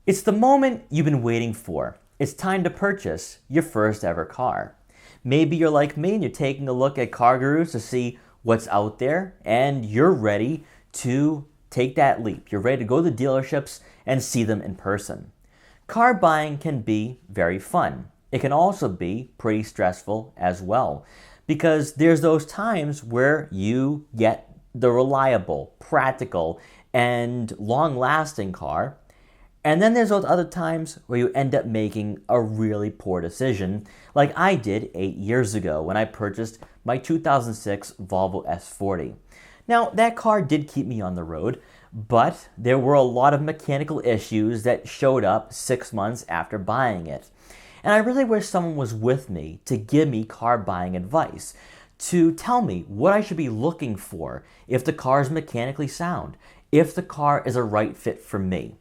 It's the moment you've been waiting for. It's time to purchase your first ever car. Maybe you're like me and you're taking a look at CarGurus to see what's out there and you're ready to take that leap. You're ready to go to the dealerships and see them in person. Car buying can be very fun. It can also be pretty stressful as well because there's those times where you get the reliable, practical, and long-lasting car. And then there's those other times where you end up making a really poor decision, like I did 8 years ago when I purchased my 2006 Volvo S40. Now, that car did keep me on the road, but there were a lot of mechanical issues that showed up 6 months after buying it. And I really wish someone was with me to give me car buying advice, to tell me what I should be looking for if the car is mechanically sound, if the car is a right fit for me.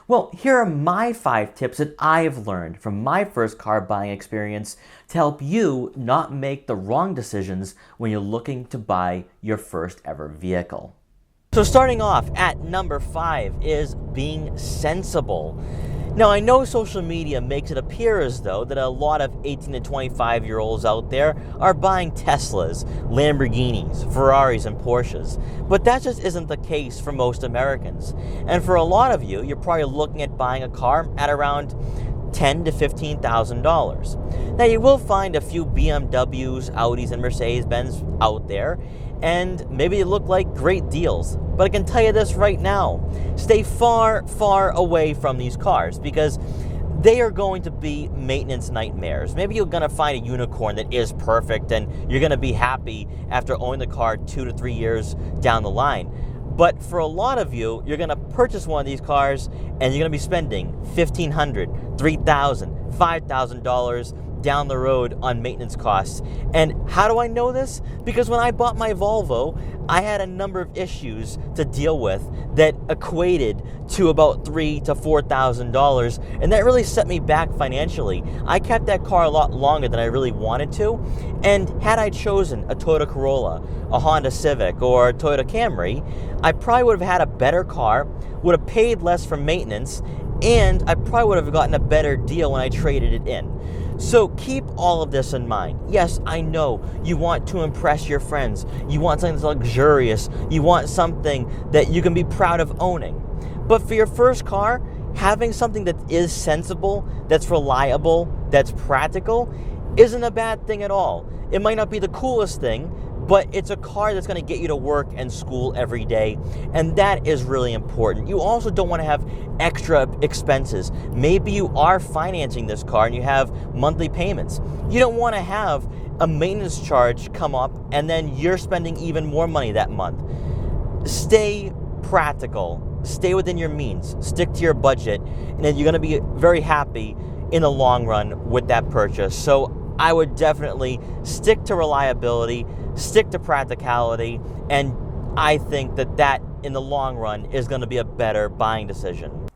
Well, here are my 5 tips that I've learned from my first car buying experience to help you not make the wrong decisions when you're looking to buy your first ever vehicle. So starting off at number 5 is being sensible. Now, I know social media makes it appear as though that a lot of 18 to 25-year-olds out there are buying Teslas, Lamborghinis, Ferraris, and Porsches, but that just isn't the case for most Americans. And for a lot of you, you're probably looking at buying a car at around $10,000 to $15,000. Now, you will find a few BMWs, Audis, and Mercedes-Benz out there, and maybe they look like great deals. But I can tell you this right now, stay far, far away from these cars because they are going to be maintenance nightmares. Maybe you're going to find a unicorn that is perfect and you're going to be happy after owning the car 2 to 3 years down the line. But for a lot of you, you're going to purchase one of these cars and you're going to be spending $1,500, $3,000, $5,000 down the road on maintenance costs. And how do I know this? Because when I bought my Volvo, I had a number of issues to deal with that equated to about $3,000 to $4,000, and that really set me back financially. I kept that car a lot longer than I really wanted to, and had I chosen a Toyota Corolla, a Honda Civic, or a Toyota Camry, I probably would have had a better car, would have paid less for maintenance, and I probably would have gotten a better deal when I traded it in. So keep all of this in mind. Yes, I know you want to impress your friends. You want something that's luxurious. You want something that you can be proud of owning. But for your first car, having something that is sensible, that's reliable, that's practical, isn't a bad thing at all. It might not be the coolest thing, but it's a car that's going to get you to work and school every day, and that is really important. You also don't want to have extra expenses. Maybe you are financing this car and you have monthly payments. You don't want to have a maintenance charge come up and then you're spending even more money that month. Stay practical. Stay within your means. Stick to your budget, and then you're going to be very happy in the long run with that purchase. So I would definitely stick to reliability, stick to practicality, and I think that in the long run is going to be a better buying decision.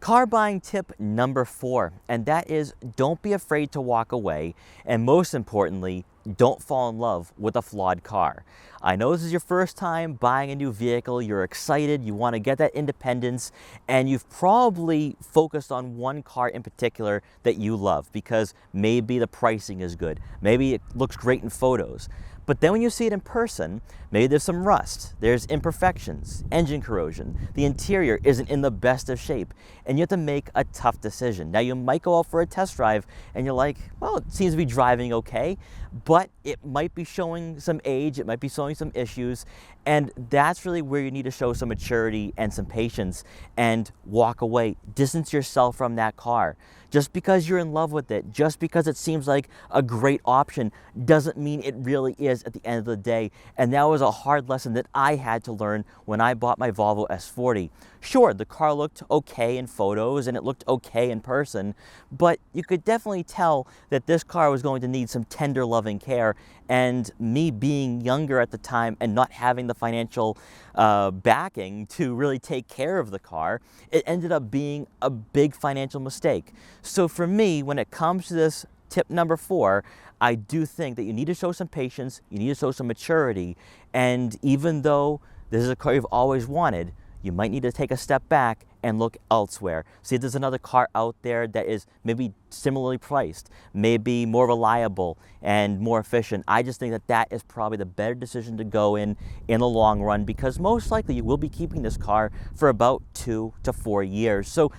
Car buying tip number 4, and that is don't be afraid to walk away, and most importantly, don't fall in love with a flawed car. I know this is your first time buying a new vehicle, you're excited, you want to get that independence, and you've probably focused on one car in particular that you love because maybe the pricing is good, maybe it looks great in photos. But then when you see it in person, maybe there's some rust, there's imperfections, engine corrosion, the interior isn't in the best of shape, and you have to make a tough decision. Now you might go out for a test drive and you're like, well, it seems to be driving okay, but it might be showing some age, it might be showing some issues, and that's really where you need to show some maturity and some patience and walk away, distance yourself from that car. Just because you're in love with it, just because it seems like a great option, doesn't mean it really is at the end of the day. And that was a hard lesson that I had to learn when I bought my Volvo S40. Sure, the car looked okay in photos and it looked okay in person, but you could definitely tell that this car was going to need some tender loving care, and me being younger at the time and not having the financial backing to really take care of the car, it ended up being a big financial mistake. So for me, when it comes to this tip number 4, I do think that you need to show some patience, you need to show some maturity, and even though this is a car you've always wanted, you might need to take a step back and look elsewhere. See if there's another car out there that is maybe similarly priced, maybe more reliable and more efficient. I just think that that is probably the better decision to go in the long run, because most likely you will be keeping this car for about 2 to 4 years. So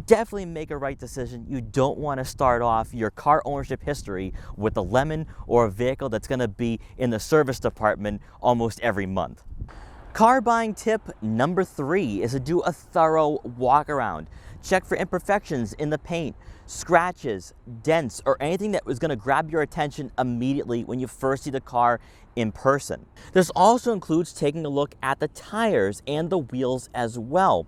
definitely make a right decision. You don't want to start off your car ownership history with a lemon or a vehicle that's going to be in the service department almost every month. Car buying tip number 3 is to do a thorough walk around. Check for imperfections in the paint, scratches, dents, or anything that was going to grab your attention immediately when you first see the car in person. This also includes taking a look at the tires and the wheels as well.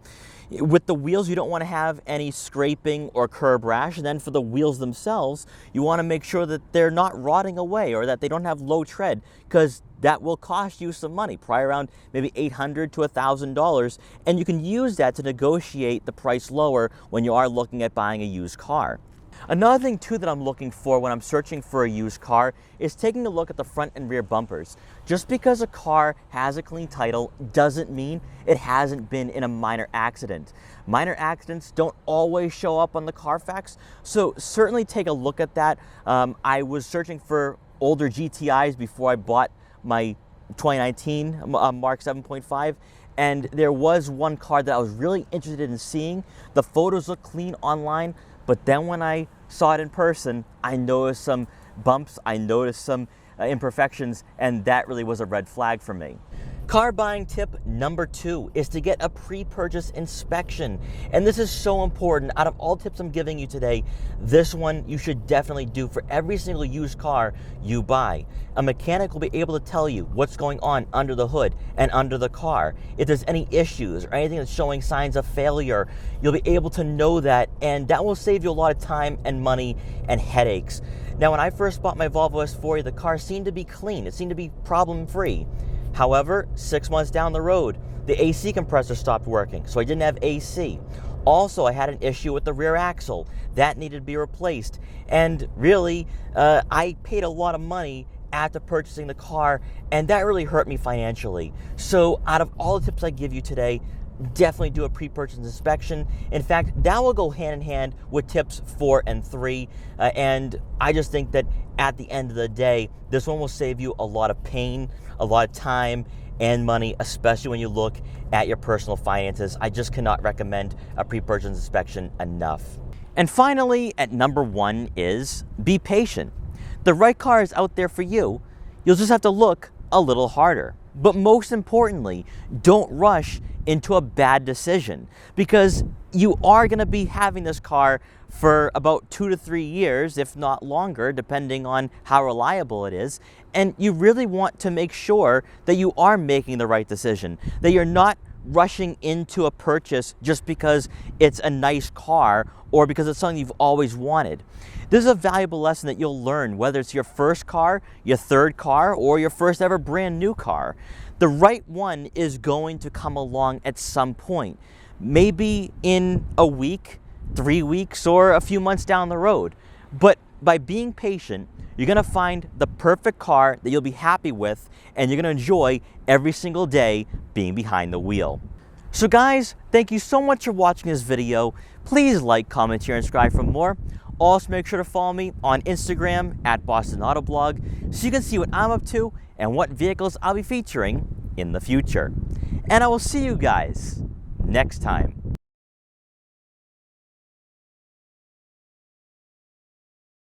With the wheels, you don't want to have any scraping or curb rash. And then for the wheels themselves, you want to make sure that they're not rotting away or that they don't have low tread, because that will cost you some money, probably around maybe $800 to $1,000. And you can use that to negotiate the price lower when you are looking at buying a used car. Another thing too that I'm looking for when I'm searching for a used car is taking a look at the front and rear bumpers. Just because a car has a clean title doesn't mean it hasn't been in a minor accident. Minor accidents don't always show up on the Carfax, so certainly take a look at that. I was searching for older GTIs before I bought my 2019 Mark 7.5. And there was one car that I was really interested in seeing. The photos look clean online, but then when I saw it in person, I noticed some bumps, I noticed some imperfections, and that really was a red flag for me. Car buying tip number 2 is to get a pre-purchase inspection. And this is so important. Out of all tips I'm giving you today, this one you should definitely do for every single used car you buy. A mechanic will be able to tell you what's going on under the hood and under the car. If there's any issues or anything that's showing signs of failure, you'll be able to know that, and that will save you a lot of time and money and headaches. Now, when I first bought my Volvo S40, the car seemed to be clean. It seemed to be problem-free. However, 6 months down the road, the AC compressor stopped working, so I didn't have AC. Also, I had an issue with the rear axle. That needed to be replaced. And really, I paid a lot of money after purchasing the car, and that really hurt me financially. So out of all the tips I give you today, definitely do a pre-purchase inspection. In fact, that will go hand in hand with tips 4 and 3. And I just think that at the end of the day, this one will save you a lot of pain, a lot of time and money, especially when you look at your personal finances. I just cannot recommend a pre-purchase inspection enough. And finally, at number 1 is be patient. The right car is out there for you. You'll just have to look a little harder. But most importantly, don't rush into a bad decision, because you are going to be having this car for about 2 to 3 years, if not longer, depending on how reliable it is. And you really want to make sure that you are making the right decision, that you're not rushing into a purchase just because it's a nice car or because it's something you've always wanted. This is a valuable lesson that you'll learn, whether it's your first car, your third car, or your first ever brand new car. The right one is going to come along at some point, maybe in a week, 3 weeks, or a few months down the road. But by being patient, you're going to find the perfect car that you'll be happy with, and you're going to enjoy every single day being behind the wheel. So guys, thank you so much for watching this video. Please like, comment, share, and subscribe for more. Also, make sure to follow me on Instagram at Boston Autoblog so you can see what I'm up to and what vehicles I'll be featuring in the future. And I will see you guys next time.